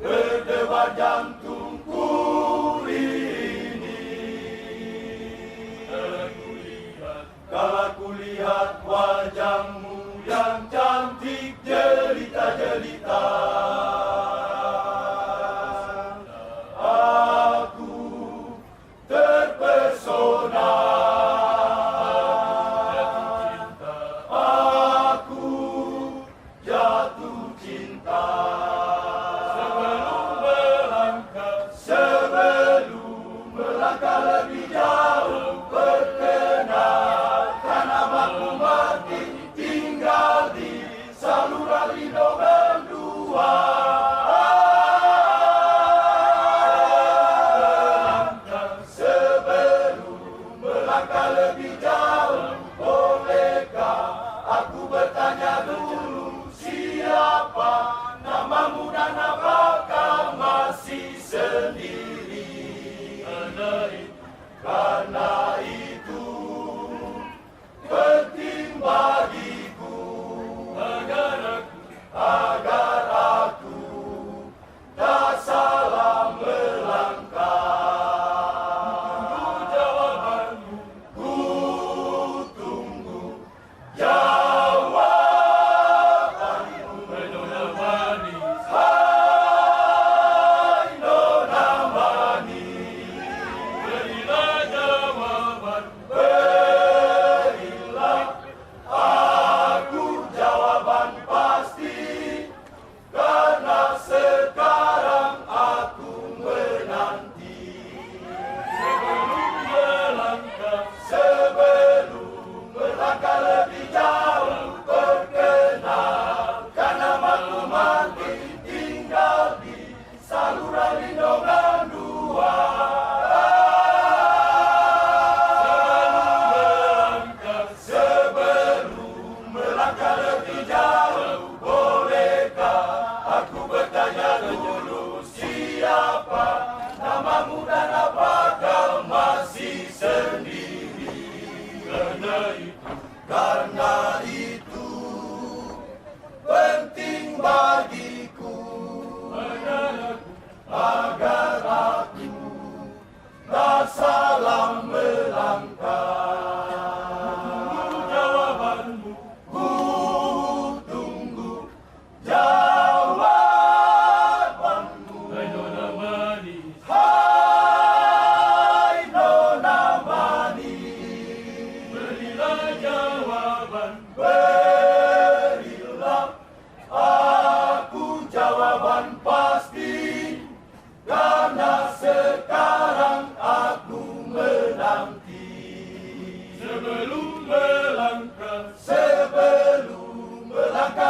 berdebar jantungku ini. Kala kulihat wajahmu yang cantik jelita-jelita, aku terpesona. Aku jatuh cinta. Sebelum melangkah lebih jauh, perkenalkan namaku Martin, tinggal di saluran Lido berdua. Sebelum melangkah lebih jauh, bolehkah aku bertanya dulu, siapa namamu dan apakah masih sendiri? Karena itu penting bagiku agar aku tak salah melangkah. Jawabanmu ku tunggu, jawabanmu. Nona manis, hai nona manis, berilah jawaban, berilah aku jawaban pasti, karena sekarang aku menanti. Sebelum melangkah lebih jauh, perkenalkan namaku Martin, tinggal di saluran Lido berdua. Sebelum melangkah lebih jauh, bolehkah aku bertanya dulu, siapa namamu dan apakah masih sendiri? Karena itu penting bagiku agar aku tak salah melangkah. Jawabanmu ku tunggu, jawabanmu. Hai nona manis, hai nona manis, berilah jawaban, berilah aku jawaban pasti, karena sekarang aku menanti. Sebelum melangkah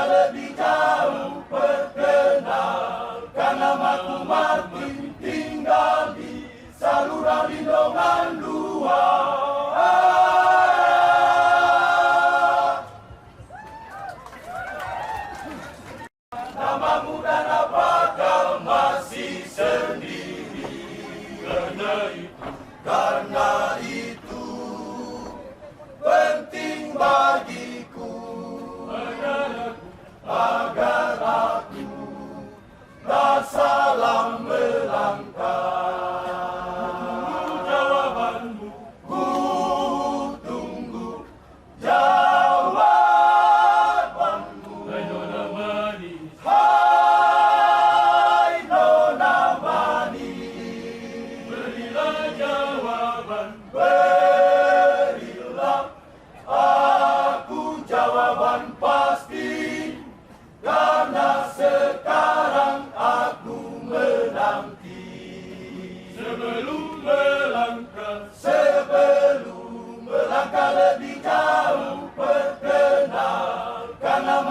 lebih jauh, perkenalkan namaku Martin, tinggal di saluran Lido berdua. Namamu dan apakah masih sendiri? Karena itu penting bagiku agar aku tak salah melangkah. Jawabanmu ku tunggu, jawabanmu. Hai nona manis, hai nona manis, berilah jawaban, berilah aku jawaban pasti, karena sekarang aku menanti. Sebelum melangkah lebih jauh, perkenalkan nama